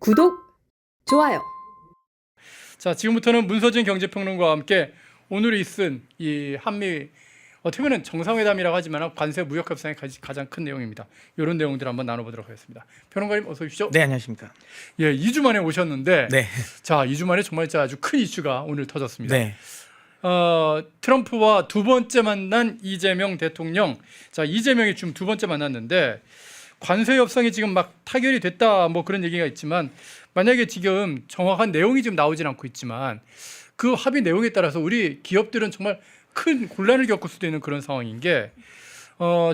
구독, 좋아요. 자, 지금부터는 문서진 경제평론가와 함께 오늘 있은 이 한미 어떻게 보면 정상회담이라고 하지만 관세 무역 협상의 가장 큰 내용입니다. 이런 내용들을 한번 나눠보도록 하겠습니다. 평론가님 어서 오십시오. 네, 안녕하십니까. 예, 2주 만에 오셨는데, 네. 자, 2주 만에 정말 아주 큰 이슈가 오늘 터졌습니다. 네. 트럼프와 두 번째 만난 이재명 대통령. 자, 이재명이 지금 두 번째 만났는데 관세 협상이 지금 막 타결이 됐다 뭐 그런 얘기가 있지만 만약에 지금 정확한 내용이 지금 나오진 않고 있지만 그 합의 내용에 따라서 우리 기업들은 정말 큰 곤란을 겪을 수도 있는 그런 상황인 게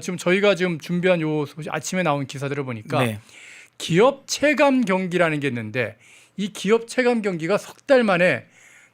지금 저희가 지금 준비한 요 소식 아침에 나온 기사들을 보니까 네. 기업 체감 경기라는 게 있는데 이 기업 체감 경기가 석 달 만에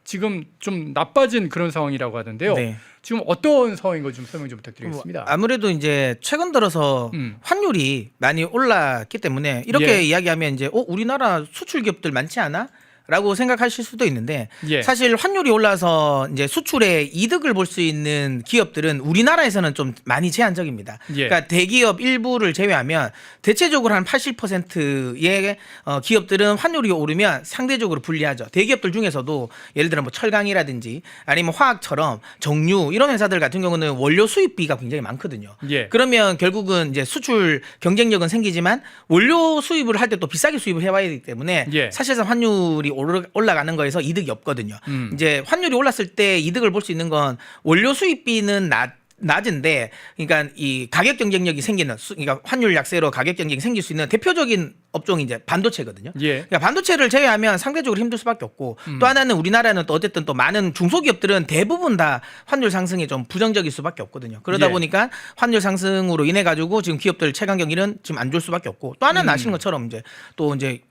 지금 좀 나빠진 그런 상황이라고 하던데요. 네. 지금 어떤 상황인 거 좀 설명 좀 부탁드리겠습니다. 아무래도 이제 최근 들어서 환율이 많이 올랐기 때문에 이렇게 예. 이야기하면 이제 우리나라 수출 기업들 많지 않아? 라고 생각하실 수도 있는데 예. 사실 환율이 올라서 이제 수출에 이득을 볼 수 있는 기업들은 우리나라에서는 좀 많이 제한적입니다. 예. 그러니까 대기업 일부를 제외하면 대체적으로 한 80%의 기업들은 환율이 오르면 상대적으로 불리하죠. 대기업들 중에서도 예를 들어 뭐 철강이라든지 아니면 화학처럼 정유 이런 회사들 같은 경우는 원료 수입비가 굉장히 많거든요. 예. 그러면 결국은 이제 수출 경쟁력은 생기지만 원료 수입을 할 때 또 비싸게 수입을 해와야 되기 때문에 예. 사실상 환율이 올라가는 거에서 이득이 없거든요. 이제 환율이 올랐을 때 이득을 볼 수 있는 건 원료 수입비는 낮은데, 그러니까 이 가격 경쟁력이 생기는, 그러니까 환율 약세로 가격 경쟁이 생길 수 있는 대표적인 업종이 이제 반도체거든요. 예. 그러니까 반도체를 제외하면 상대적으로 힘들 수밖에 없고, 또 하나는 우리나라는 또 어쨌든 또 많은 중소기업들은 대부분 다 환율 상승에 좀 부정적일 수밖에 없거든요. 그러다 예. 보니까 환율 상승으로 인해 가지고 지금 기업들 체감 경기는 지금 안 좋을 수밖에 없고, 또 하나는 아시는 것처럼 이제 또 이제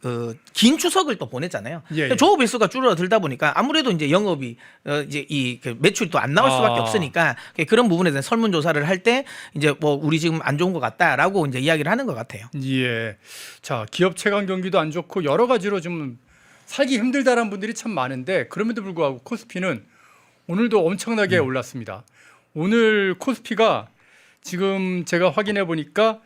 긴 추석을 또 보냈잖아요. 예. 조업 일수가 줄어들다 보니까 아무래도 이제 영업이 이제 이 매출이 또 안 나올 수밖에 없으니까 그런 부분에 대한 설문조사를 할 때 이제 뭐 우리 지금 안 좋은 것 같다라고 이제 이야기를 하는 것 같아요. 예. 자, 기업 체감 경기도 안 좋고 여러 가지로 좀 살기 힘들다라는 분들이 참 많은데 그럼에도 불구하고 코스피는 오늘도 엄청나게 올랐습니다. 오늘 코스피가 지금 제가 확인해 보니까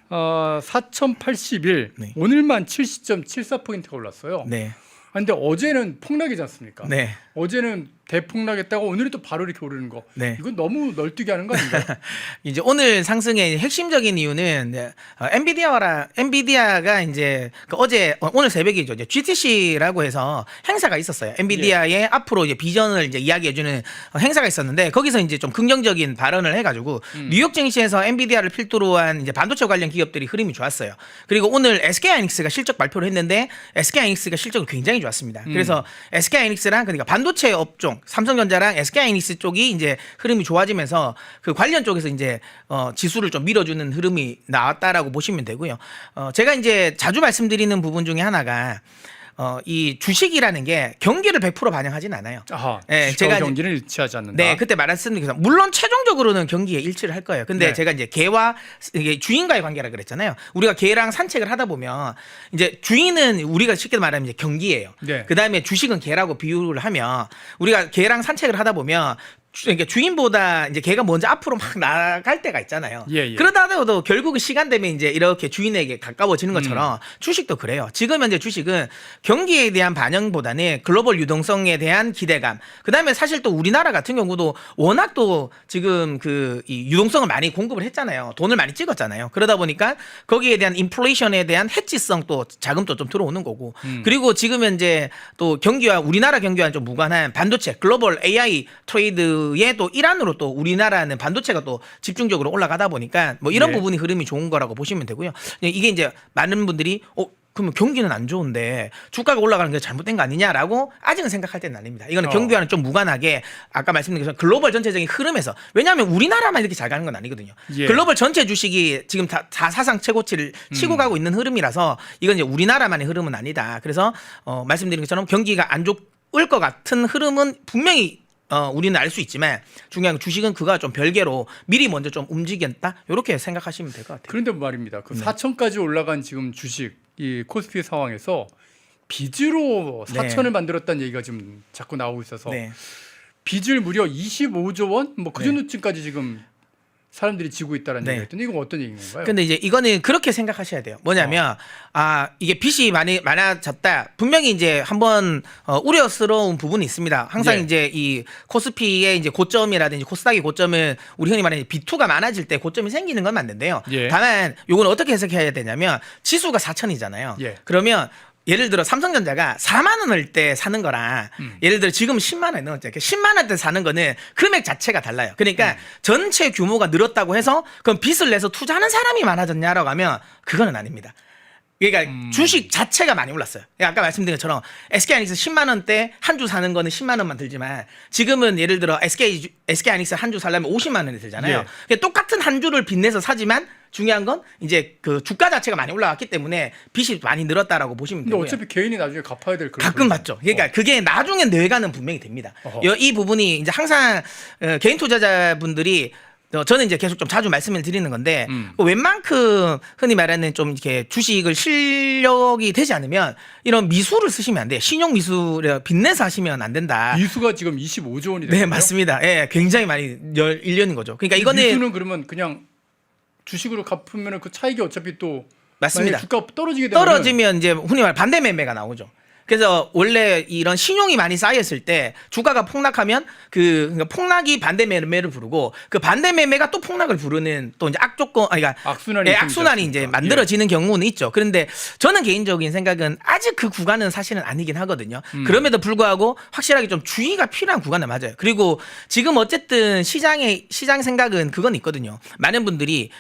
4,081 네. 오늘만 70.74포인트가 올랐어요. 네. 근데 어제는 폭락이지 않습니까? 네. 어제는 대폭락했다고 오늘은 또 바로 이렇게 오르는 거. 네. 이건 너무 널뛰게 하는 거 아닌가요? 이제 오늘 상승의 핵심적인 이유는 엔비디아가 이제 어제 오늘 새벽이죠. 이제 GTC라고 해서 행사가 있었어요. 엔비디아의 앞으로 이제 비전을 이제 이야기해주는 행사가 있었는데 거기서 이제 좀 긍정적인 발언을 해가지고 뉴욕 증시에서 엔비디아를 필두로 한 이제 반도체 관련 기업들이 흐름이 좋았어요. 그리고 오늘 SK하이닉스가 실적 발표를 했는데 SK하이닉스가 실적이 굉장히 좋았습니다. 그래서 SK하이닉스랑 그러니까 반도체 업종 삼성전자랑 SK하이닉스 쪽이 이제 흐름이 좋아지면서 그 관련 쪽에서 이제 지수를 좀 밀어주는 흐름이 나왔다라고 보시면 되고요. 제가 이제 자주 말씀드리는 부분 중에 하나가 이 주식이라는 게 경기를 100% 반영하지는 않아요. 아하, 네, 제가 경기는 일치하지 않는다. 네, 그때 말씀드린 것처럼 물론 최종적으로는 경기에 일치를 할 거예요. 근데 네. 제가 이제 개와 이게 주인과의 관계라 그랬잖아요. 우리가 개랑 산책을 하다 보면 이제 주인은 우리가 쉽게 말하면 이제 경기예요. 네. 그다음에 주식은 개라고 비유를 하면 우리가 개랑 산책을 하다 보면 그러니까 주인보다 이제 걔가 먼저 앞으로 막 나갈 때가 있잖아요. 예, 예. 그러다가도 결국은 시간 되면 이제 이렇게 주인에게 가까워지는 것처럼 주식도 그래요. 지금 현재 주식은 경기에 대한 반영보다는 글로벌 유동성에 대한 기대감. 그다음에 사실 또 우리나라 같은 경우도 워낙 또 지금 이 유동성을 많이 공급을 했잖아요. 돈을 많이 찍었잖아요. 그러다 보니까 거기에 대한 인플레이션에 대한 해지성 또 자금도 좀 들어오는 거고. 그리고 지금 현재 또 경기와 우리나라 경기와 좀 무관한 반도체 글로벌 AI 트레이드 의 또 일환으로 또 우리나라는 반도체가 또 집중적으로 올라가다 보니까 뭐 이런 네. 부분이 흐름이 좋은 거라고 보시면 되고요. 이게 이제 많은 분들이 그러면 경기는 안 좋은데 주가가 올라가는 게 잘못된 거 아니냐라고 아직은 생각할 때는 아닙니다. 이거는 경기와는 좀 무관하게 아까 말씀드린 것처럼 글로벌 전체적인 흐름에서 왜냐하면 우리나라만 이렇게 잘 가는 건 아니거든요. 예. 글로벌 전체 주식이 지금 다 사상 최고치를 치고 가고 있는 흐름이라서 이건 이제 우리나라만의 흐름은 아니다. 그래서 말씀드린 것처럼 경기가 안 좋을 것 같은 흐름은 분명히 우리는 알 수 있지만 중요한 건 주식은 그거와 좀 별개로 미리 먼저 좀 움직였다 이렇게 생각하시면 될 것 같아요. 그런데 말입니다. 그 4천까지 올라간 지금 주식 이 코스피 상황에서 빚으로 4천을 만들었다는 얘기가 지금 자꾸 나오고 있어서 네. 빚을 무려 25조 원 뭐 그 정도쯤까지 지금 사람들이 지고 있다라는 네. 얘기가 있던데 이건 어떤 얘기인 건가요? 근데 이제 이거는 그렇게 생각하셔야 돼요. 뭐냐면 이게 빚이 많아졌다. 분명히 이제 한번 우려스러운 부분이 있습니다. 항상 예. 이제 이 코스피의 이제 고점이라든지 코스닥의 고점은 우리 흔히 말하는 B2가 많아질 때 고점이 생기는 건 맞는데요. 예. 다만 요건 어떻게 해석해야 되냐면 지수가 4천이잖아요. 예. 그러면 예를 들어 삼성전자가 4만 원일 때 사는 거랑 예를 들어 지금 10만 원에 넣었잖아요. 10만 원대 사는 거는 금액 자체가 달라요. 그러니까 전체 규모가 늘었다고 해서 그럼 빚을 내서 투자하는 사람이 많아졌냐라고 하면 그거는 아닙니다. 그러니까 주식 자체가 많이 올랐어요. 아까 말씀드린 것처럼 SK하이닉스 10만 원대 한 주 사는 거는 10만 원만 들지만 지금은 예를 들어 SK하이닉스 한 주 살려면 50만 원이 들잖아요. 예. 그러니까 똑같은 한 주를 빚내서 사지만 중요한 건 이제 그 주가 자체가 많이 올라갔기 때문에 빚이 많이 늘었다라고 보시면 근데 되고요. 어차피 개인이 나중에 갚아야 될 그런 가끔 거죠. 받죠. 그러니까 그게 나중에 뇌가는 분명히 됩니다. 어허. 이 부분이 이제 항상 개인 투자자분들이 저는 이제 계속 좀 자주 말씀을 드리는 건데 웬만큼 흔히 말하는 좀 이렇게 주식을 실력이 되지 않으면 이런 미수를 쓰시면 안 돼요. 신용 미수를 빚내서 하시면 안 된다. 미수가 지금 25조 원이 됐어요. 네, 맞습니다. 예, 굉장히 많이 1년인 거죠. 그러니까 이거는 미수는 그러면 그냥 주식으로 갚으면 그 차익이 어차피 또 맞습니다. 만약에 주가 떨어지게 되면 떨어지면 이제 흔히 말 반대 매매가 나오죠. 그래서 원래 이런 신용이 많이 쌓였을 때 주가가 폭락하면 그러니까 폭락이 반대 매매를 부르고 그 반대 매매가 또 폭락을 부르는 또 이제 악조건 그러니까 악순환이 악순환이 생기지 이제 않습니까? 만들어지는 경우는 있죠. 그런데 저는 개인적인 생각은 아직 그 구간은 사실은 아니긴 하거든요. 그럼에도 불구하고 확실하게 좀 주의가 필요한 구간은 맞아요. 그리고 지금 어쨌든 시장 생각은 그건 있거든요. 많은 분들이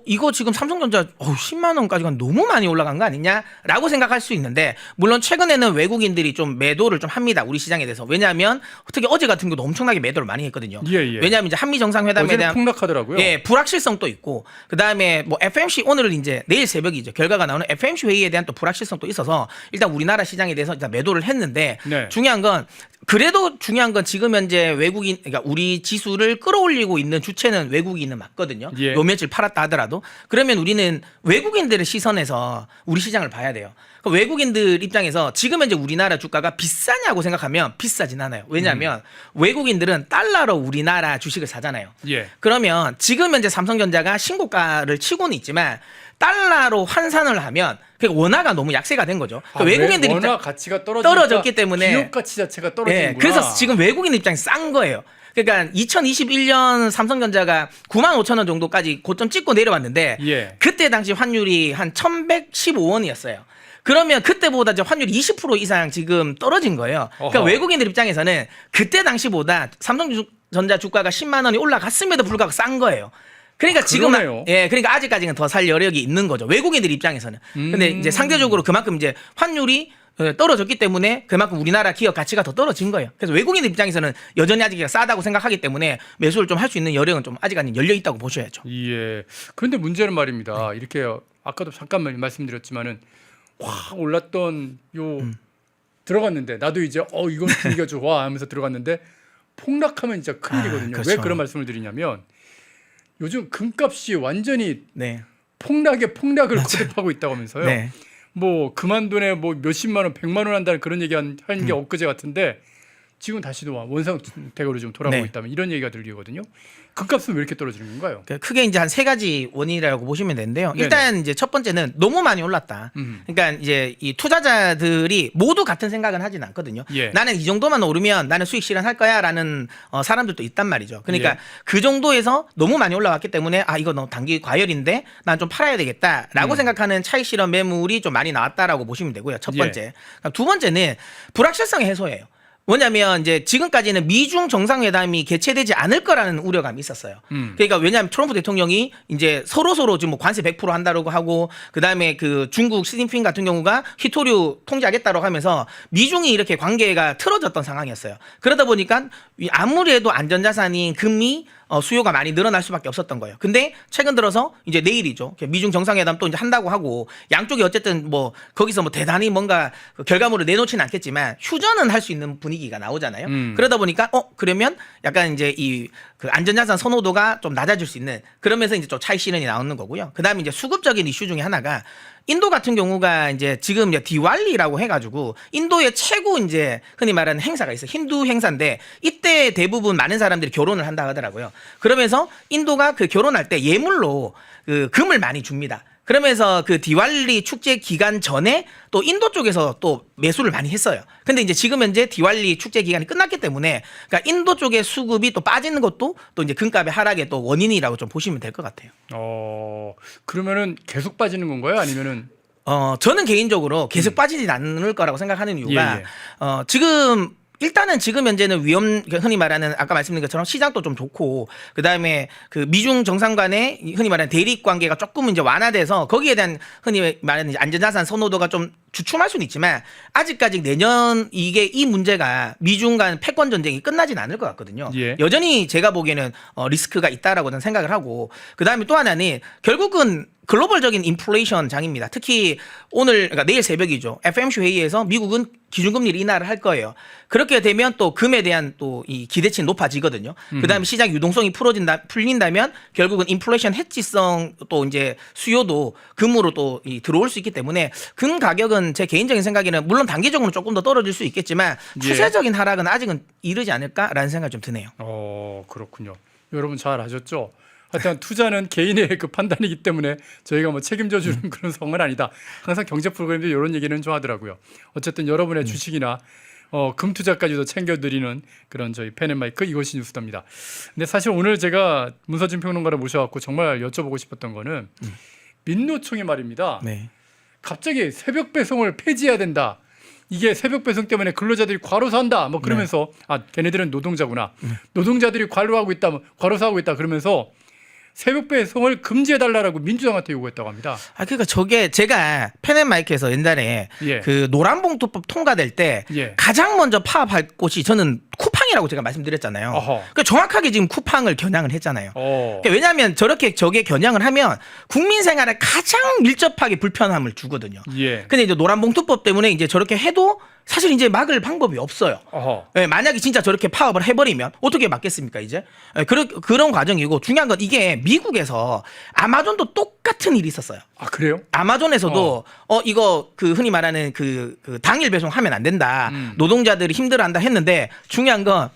이거 지금 삼성전자 10만 원까지 간 너무 많이 올라간 거 아니냐라고 생각할 수 있는데 물론 최근에는 외국인들이 좀 매도를 좀 합니다. 우리 시장에 대해서. 왜냐하면 특히 어제 같은 경우도 엄청나게 매도를 많이 했거든요. 예, 예. 왜냐하면 이제 한미 정상회담에 어제는 대한 폭락하더라고요. 예, 불확실성도 있고 그다음에 뭐 FMC 오늘 이제 내일 새벽이죠. 결과가 나오는 FMC 회의에 대한 또 불확실성도 있어서 일단 우리나라 시장에 대해서 일단 매도를 했는데 네. 중요한 건 지금 현재 외국인 그러니까 우리 지수를 끌어올리고 있는 주체는 외국인은 맞거든요. 예. 요 며칠 팔았다 하더라도 그러면 우리는 외국인들의 시선에서 우리 시장을 봐야 돼요. 그러니까 외국인들 입장에서 지금 현재 우리나라 주가가 비싸냐고 생각하면 비싸진 않아요. 왜냐하면 외국인들은 달러로 우리나라 주식을 사잖아요. 예. 그러면 지금 현재 삼성전자가 신고가를 치고는 있지만 달러로 환산을 하면 그 원화가 너무 약세가 된 거죠. 그러니까 외국인들이 원화 가치가 떨어졌기 때문에 기업 가치 자체가 떨어지는구나. 예, 그래서 지금 외국인 입장에서 싼 거예요. 그러니까 2021년 삼성전자가 9만 5천 원 정도까지 고점 찍고 내려왔는데 예. 그때 당시 환율이 한 1,115원이었어요. 그러면 그때보다 이제 환율이 20% 이상 지금 떨어진 거예요. 그러니까 어허. 외국인들 입장에서는 그때 당시보다 삼성전자 주가가 10만 원이 올라갔음에도 불구하고 싼 거예요. 그러니까 지금 그러네요. 그러니까 아직까지는 더 살 여력이 있는 거죠. 외국인들 입장에서는. 근데 이제 상대적으로 그만큼 이제 환율이 떨어졌기 때문에 그만큼 우리나라 기업 가치가 더 떨어진 거예요. 그래서 외국인들 입장에서는 여전히 아직 싸다고 생각하기 때문에 매수를 좀 할 수 있는 여력은 좀 아직까지는 열려 있다고 보셔야죠. 예. 그런데 문제는 말입니다. 네. 이렇게 아까도 잠깐 말씀드렸지만은 확 올랐던 들어갔는데 나도 이제 이건 분위기가 좋아 하면서 들어갔는데 폭락하면 진짜 큰일이거든요. 그렇죠. 왜 그런 말씀을 드리냐면 요즘 금값이 완전히 네. 폭락을 거듭하고 있다고 하면서요. 네. 뭐 그만둔에 뭐 몇십만 원, 100만 원 한다는 그런 얘기 한 게 엊그제 같은데 지금 다시 원상태거로 좀 돌아가고 네. 있다면 이런 얘기가 들리거든요. 금값은 왜 이렇게 떨어지는 건가요? 크게 이제 한 세 가지 원인이라고 보시면 되는데요. 네네. 일단 이제 첫 번째는 너무 많이 올랐다. 그러니까 이제 이 투자자들이 모두 같은 생각은 하진 않거든요. 예. 나는 이 정도만 오르면 나는 수익 실현할 거야라는 사람들도 있단 말이죠. 그러니까 예. 그 정도에서 너무 많이 올라왔기 때문에 이거 너무 단기 과열인데 난 좀 팔아야 되겠다라고 생각하는 차익 실현 매물이 좀 많이 나왔다라고 보시면 되고요. 첫 번째. 두 번째는 불확실성 해소예요. 뭐냐면 이제 지금까지는 미중 정상회담이 개최되지 않을 거라는 우려감이 있었어요. 그러니까 왜냐하면 트럼프 대통령이 이제 서로 지금 뭐 관세 100% 한다고 하고 그다음에 그 중국 시진핑 같은 경우가 히토류 통제하겠다고 하면서 미중이 이렇게 관계가 틀어졌던 상황이었어요. 그러다 보니까 아무래도 안전자산인 금이 수요가 많이 늘어날 수밖에 없었던 거예요. 근데 최근 들어서 이제 내일이죠. 미중 정상회담 또 이제 한다고 하고 양쪽이 어쨌든 뭐 거기서 뭐 대단히 뭔가 결과물을 내놓지는 않겠지만 휴전은 할 수 있는 분위기가 나오잖아요. 그러다 보니까 그러면 약간 이제 이 그 안전자산 선호도가 좀 낮아질 수 있는 그러면서 이제 좀 차익 실현이 나오는 거고요. 그다음에 이제 수급적인 이슈 중에 하나가 인도 같은 경우가 이제 지금 이제 디왈리라고 해가지고 인도의 최고 이제 흔히 말하는 행사가 있어요. 힌두 행사인데 이때 대부분 많은 사람들이 결혼을 한다 하더라고요. 그러면서 인도가 그 결혼할 때 예물로 그 금을 많이 줍니다. 그러면서 그 디왈리 축제 기간 전에 또 인도 쪽에서 또 매수를 많이 했어요. 근데 이제 지금 현재 디왈리 축제 기간이 끝났기 때문에 그러니까 인도 쪽의 수급이 또 빠지는 것도 또 이제 금값의 하락의 또 원인이라고 좀 보시면 될 것 같아요. 그러면은 계속 빠지는 건가요? 아니면은 저는 개인적으로 계속 빠지진 않을 거라고 생각하는 이유가 예. 지금 일단은 지금 현재는 흔히 말하는 아까 말씀드린 것처럼 시장도 좀 좋고 그다음에 그 미중 정상 간의 흔히 말하는 대립 관계가 조금 이제 완화돼서 거기에 대한 흔히 말하는 안전자산 선호도가 좀 주춤할 수는 있지만 아직까지 내년 이 문제가 미중 간 패권 전쟁이 끝나진 않을 것 같거든요. 예. 여전히 제가 보기에는 리스크가 있다라고 저는 생각을 하고 그다음에 또 하나는 결국은 글로벌적인 인플레이션 장입니다. 특히 오늘 그러니까 내일 새벽이죠. FOMC 회의에서 미국은 기준금리를 인하를 할 거예요. 그렇게 되면 또 금에 대한 또 이 기대치는 높아지거든요. 그다음에 시장 유동성이 풀린다면 결국은 인플레이션 해지성 또 이제 수요도 금으로 또 들어올 수 있기 때문에 금 가격은 제 개인적인 생각에는 물론 단기적으로 조금 더 떨어질 수 있겠지만 추세적인 하락은 아직은 이르지 않을까라는 생각이 좀 드네요. 그렇군요. 여러분 잘 아셨죠? 하여튼 투자는 개인의 그 판단이기 때문에 저희가 뭐 책임져 주는 그런 상황은 아니다. 항상 경제 프로그램도 이런 얘기는 좀 하더라고요. 어쨌든 여러분의 주식이나 금 투자까지도 챙겨드리는 그런 저희 펜앤마이크 이것이 뉴스답니다. 근데 사실 오늘 제가 문서진 평론가를 모셔갖고 정말 여쭤보고 싶었던 거는 민노총의 말입니다. 네. 갑자기 새벽 배송을 폐지해야 된다. 이게 새벽 배송 때문에 근로자들이 과로사한다. 뭐 그러면서 걔네들은 노동자구나. 노동자들이 과로하고 있다. 과로사하고 있다. 그러면서 새벽 배송을 금지해달라고 민주당한테 요구했다고 합니다. 그러니까 저게 제가 펜앤마이크에서 옛날에 그 노란봉투법 통과될 때 가장 먼저 파업할 곳이 저는 쿠팡이라고 제가 말씀드렸잖아요. 그러니까 정확하게 지금 쿠팡을 겨냥을 했잖아요. 그러니까 왜냐하면 저게 겨냥을 하면 국민 생활에 가장 밀접하게 불편함을 주거든요. 근데 이제 노란봉투법 때문에 이제 저렇게 해도 사실 이제 막을 방법이 없어요. 만약에 진짜 저렇게 파업을 해버리면 어떻게 막겠습니까 이제? 그런 과정이고 중요한 건 이게 미국에서 아마존도 똑같은 일이 있었어요. 그래요? 아마존에서도 이거 그 흔히 말하는 그 당일 배송하면 안 된다. 노동자들이 힘들어한다 했는데 중요한 건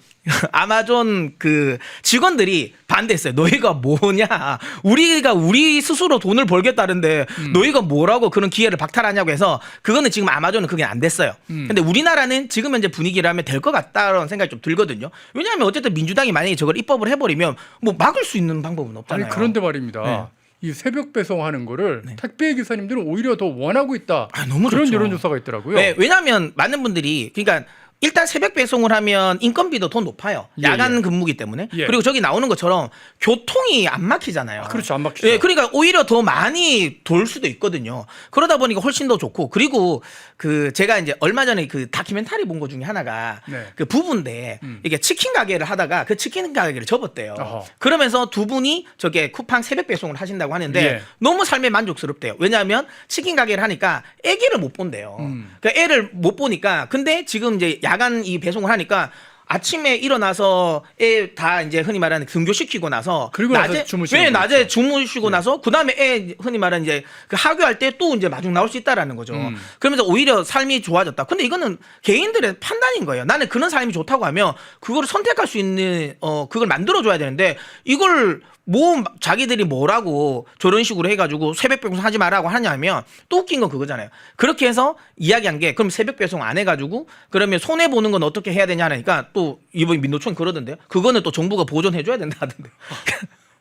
아마존 그 직원들이 반대했어요. 너희가 뭐냐? 우리가 우리 스스로 돈을 벌겠다는데 너희가 뭐라고 그런 기회를 박탈하냐고 해서 그거는 지금 아마존은 그게 안 됐어요. 근데 우리나라는 지금 현재 분위기라면 될 것 같다라는 생각이 좀 들거든요. 왜냐하면 어쨌든 민주당이 만약에 저걸 입법을 해버리면 뭐 막을 수 있는 방법은 없잖아요. 그런데 말입니다. 이 새벽 배송하는 거를 택배 기사님들은 오히려 더 원하고 있다. 너무 그런 좋죠. 여론조사가 있더라고요. 왜냐하면 많은 분들이 그러니까 일단 새벽 배송을 하면 인건비도 더 높아요. 야간 근무기 때문에. 그리고 저기 나오는 것처럼 교통이 안 막히잖아요. 그렇죠. 안 막히죠. 그러니까 오히려 더 많이 돌 수도 있거든요. 그러다 보니까 훨씬 더 좋고 그리고 그 제가 이제 얼마 전에 그 다큐멘터리 본 거 중에 하나가 그 부부인데 이게 치킨 가게를 하다가 그 치킨 가게를 접었대요. 그러면서 두 분이 저게 쿠팡 새벽 배송을 하신다고 하는데 너무 삶에 만족스럽대요. 왜냐하면 치킨 가게를 하니까 애기를 못 본대요. 그러니까 애를 못 보니까 근데 지금 이제 야간 이 배송을 하니까 아침에 일어나서 애 다 이제 흔히 말하는 등교시키고 나서 그리고 낮에 주무시는 낮에 주무시고 나서 그다음에 애 흔히 말하는 이제 그 하교할 때 또 이제 마중 나올 수 있다라는 거죠. 그러면서 오히려 삶이 좋아졌다. 근데 이거는 개인들의 판단인 거예요. 나는 그런 삶이 좋다고 하면 그거를 선택할 수 있는 그걸 만들어 줘야 되는데 이걸 뭐 자기들이 뭐라고 저런 식으로 해가지고 새벽 배송 하지 말라고 하냐면 또 웃긴 건 그거잖아요. 그렇게 해서 이야기한 게 그럼 새벽 배송 안 해가지고 그러면 손해 보는 건 어떻게 해야 되냐 하니까 또 이번 민노총 그러던데요. 그거는 또 정부가 보존해줘야 된다 하던데.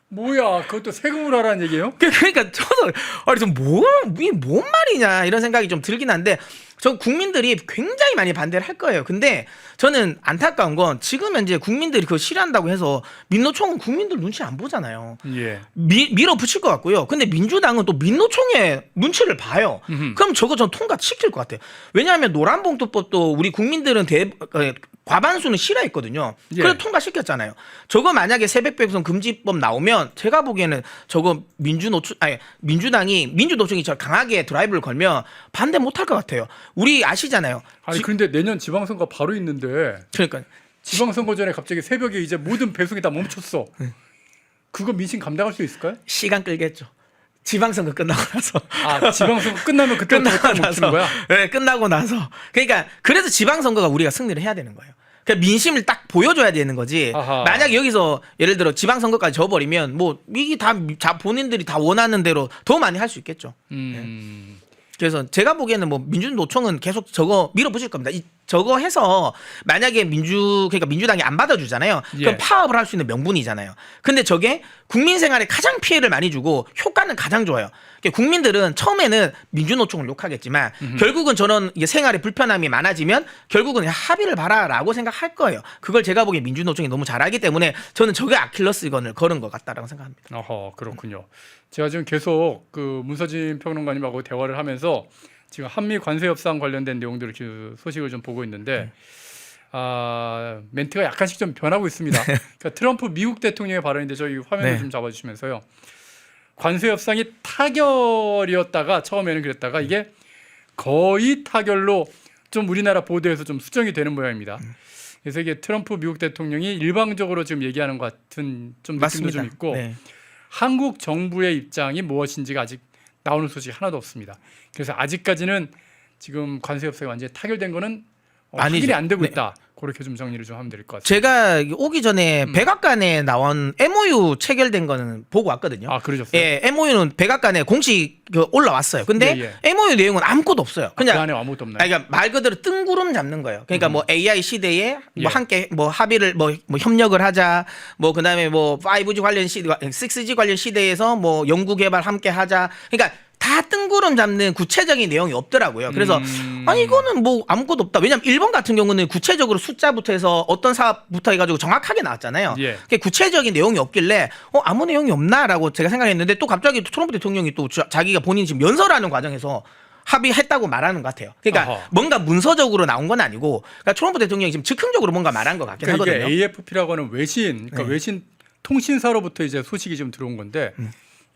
뭐야? 그것도 세금으로 하라는 얘기예요? 그러니까 저도 이게 뭔 말이냐 이런 생각이 좀 들긴 한데 저 국민들이 굉장히 많이 반대를 할 거예요. 근데 저는 안타까운 건 지금 현재 국민들이 그거 싫어한다고 해서 민노총은 국민들 눈치 안 보잖아요. 밀어붙일 것 같고요. 근데 민주당은 또 민노총의 눈치를 봐요. 그럼 저거 전 통과시킬 것 같아요. 왜냐하면 노란봉투법도 우리 국민들은 과반수는 싫어했거든요. 그래서 통과시켰잖아요. 저거 만약에 새벽 배송 금지법 나오면 제가 보기에는 저거 민주당이 민주노총이 저 강하게 드라이브를 걸면 반대 못할 것 같아요. 우리 아시잖아요. 그런데 내년 지방선거 바로 있는데. 그러니까 지방선거 전에 갑자기 새벽에 이제 모든 배송이 다 멈췄어. 그거 민심 감당할 수 있을까요? 시간 끌겠죠. 지방선거 끝나고 나서. 아, 지방선거 끝나면 그때부터 멈추는 거야? 네, 끝나고 나서. 그러니까 그래서 지방선거가 우리가 승리를 해야 되는 거예요. 그러니까 민심을 딱 보여줘야 되는 거지. 아하. 만약에 여기서 예를 들어 지방선거까지 져버리면 뭐 이게 다 본인들이 다 원하는 대로 더 많이 할 수 있겠죠. 그래서 제가 보기에는 뭐 민주노총은 계속 저거 밀어붙일 겁니다. 저거 해서 만약에 그러니까 민주당이 안 받아주잖아요. 그럼 예. 파업을 할 수 있는 명분이잖아요. 근데 저게 국민 생활에 가장 피해를 많이 주고 효과는 가장 좋아요. 그러니까 국민들은 처음에는 민주노총을 욕하겠지만 결국은 저런 이게 생활에 불편함이 많아지면 결국은 합의를 봐라라고 생각할 거예요. 그걸 제가 보기에 민주노총이 너무 잘하기 때문에 저는 저게 아킬러스건을 걸은 것 같다라고 생각합니다. 어허, 그렇군요. 제가 지금 계속 그 문서진 평론가님하고 대화를 하면서 지금 한미 관세 협상 관련된 내용들을 소식을 좀 보고 있는데 멘트가 약간씩 좀 변하고 있습니다. 그러니까 트럼프 미국 대통령의 발언인데 저희 화면을 네. 좀 잡아주시면서요. 관세 협상이 타결이었다가 처음에는 그랬다가 이게 거의 타결로 좀 우리나라 보도에서 좀 수정이 되는 모양입니다. 그래서 이게 트럼프 미국 대통령이 일방적으로 지금 얘기하는 것 같은 좀 느낌도 맞습니다. 좀 있고 네. 한국 정부의 입장이 무엇인지가 아직 나오는 소식이 하나도 없습니다. 그래서 아직까지는 지금 관세 협상이 완전히 타결된 거는 아니죠. 확인이 안 되고 네. 있다. 그렇게 좀 정리를 좀 하면 될 것 같습니다. 제가 오기 전에 백악관에 나온 MOU 체결된 거는 보고 왔거든요. 아, 그러셨어요? 예, MOU는 백악관에 공식 올라왔어요. 근데 예. MOU 내용은 아무것도 없어요. 그 그냥 안에 아무것도 없나요? 그러니까 말 그대로 뜬구름 잡는 거예요. 그러니까 뭐 AI 시대에 뭐 함께 뭐 합의를 뭐 협력을 하자. 뭐 그다음에 뭐 5G 관련 시대, 6G 관련 시대에서 뭐 연구 개발 함께 하자. 그러니까 다 뜬구름 잡는 구체적인 내용이 없더라고요. 그래서 아니 이거는 뭐 아무것도 없다. 왜냐면 일본 같은 경우는 구체적으로 숫자부터 해서 어떤 사업부터 해가지고 정확하게 나왔잖아요. 예. 그게 구체적인 내용이 없길래 아무 내용이 없나라고 제가 생각했는데 또 갑자기 트럼프 대통령이 또 자기가 본인이 지금 연설하는 과정에서 합의했다고 말하는 것 같아요. 그러니까 어허. 뭔가 문서적으로 나온 건 아니고 그러니까 트럼프 대통령이 지금 즉흥적으로 뭔가 말한 것 같긴 그러니까 하거든요. 이게 AFP라고 하는 외신, 그러니까 네. 외신 통신사로부터 이제 소식이 좀 들어온 건데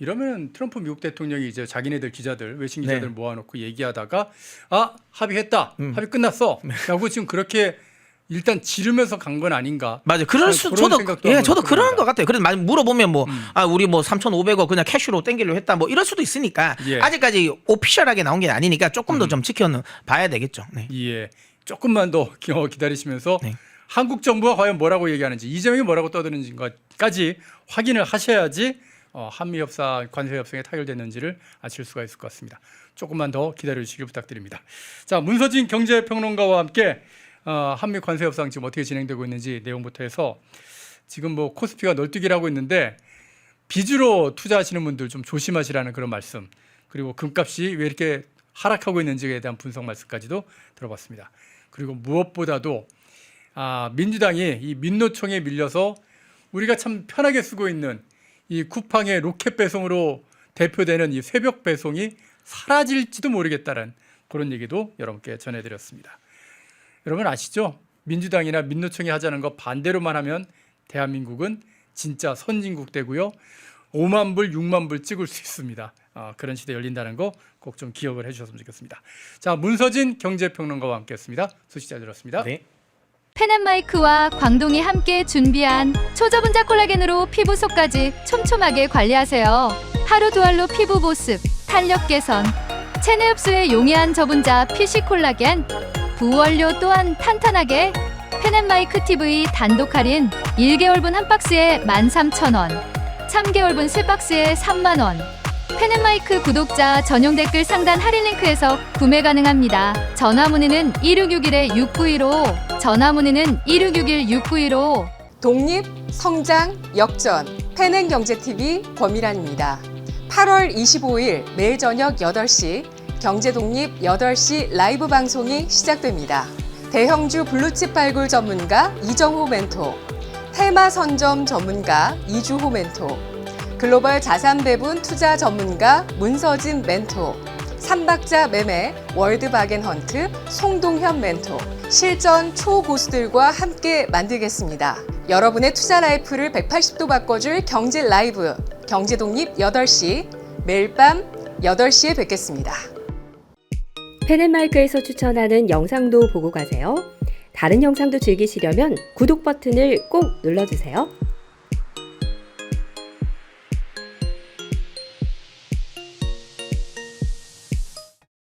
이러면 트럼프 미국 대통령이 이제 자기네들 기자들, 외신 기자들 네. 모아놓고 얘기하다가 합의했다, 합의 끝났어, 네. 라고 지금 그렇게 일단 지르면서 간 건 아닌가. 맞아요. 그럴 수, 그런 저도, 생각도 예, 한번 저도 그런 해봅니다. 것 같아요. 그래서 많이 물어보면 우리 뭐 3,500억 그냥 캐시로 땡기려고 했다. 뭐 이럴 수도 있으니까. 예. 아직까지 오피셜하게 나온 게 아니니까 조금 더 좀 지켜는 봐야 되겠죠. 네. 예, 조금만 더 기다리시면서 네. 한국 정부가 과연 뭐라고 얘기하는지, 이재명이 뭐라고 떠드는지까지 확인을 하셔야지 한미 협상, 관세 협상이 타결됐는지를 아실 수가 있을 것 같습니다. 조금만 더 기다려 주시길 부탁드립니다. 자, 문서진 경제평론가와 함께 한미 관세 협상 지금 어떻게 진행되고 있는지 내용부터 해서 지금 뭐 코스피가 널뛰기를 하고 있는데 빚으로 투자하시는 분들 좀 조심하시라는 그런 말씀, 그리고 금값이 왜 이렇게 하락하고 있는지에 대한 분석 말씀까지도 들어봤습니다. 그리고 무엇보다도 민주당이 이 민노총에 밀려서 우리가 참 편하게 쓰고 있는 이 쿠팡의 로켓 배송으로 대표되는 이 새벽 배송이 사라질지도 모르겠다는 그런 얘기도 여러분께 전해드렸습니다. 여러분 아시죠? 민주당이나 민노총이 하자는 거 반대로만 하면 대한민국은 진짜 선진국 되고요. 5만 불, 6만 불 찍을 수 있습니다. 그런 시대 열린다는 거 꼭 좀 기억을 해주셨으면 좋겠습니다. 자, 문서진 경제평론가와 함께했습니다. 소식 잘 들었습니다. 네. 펜앤마이크와 광동이 함께 준비한 초저분자 콜라겐으로 피부 속까지 촘촘하게 관리하세요. 하루 두 알로 피부 보습, 탄력 개선, 체내 흡수에 용이한 저분자 PC 콜라겐, 부원료 또한 탄탄하게. 펜앤마이크 TV 단독 할인 1개월분 한 박스에 13,000원, 3개월분 3박스에 30,000원. 펜앤마이크 구독자 전용 댓글 상단 할인 링크에서 구매 가능합니다. 전화 문의는 1661-6915, 전화 문의는 1661-6915. 독립, 성장, 역전, 펜앤경제TV 권미란입니다. 8월 25일 매일 저녁 8시 경제독립 8시 라이브 방송이 시작됩니다. 대형주 블루칩 발굴 전문가 이정호 멘토, 테마 선점 전문가 이주호 멘토, 글로벌 자산 배분 투자 전문가 문서진 멘토, 삼박자 매매 월드바겐헌트 송동현 멘토, 실전 초고수들과 함께 만들겠습니다. 여러분의 투자 라이프를 180도 바꿔줄 경제 라이브, 경제독립 8시, 매일 밤 8시에 뵙겠습니다. 펜앤마이크에서 추천하는 영상도 보고 가세요. 다른 영상도 즐기시려면 구독 버튼을 꼭 눌러주세요.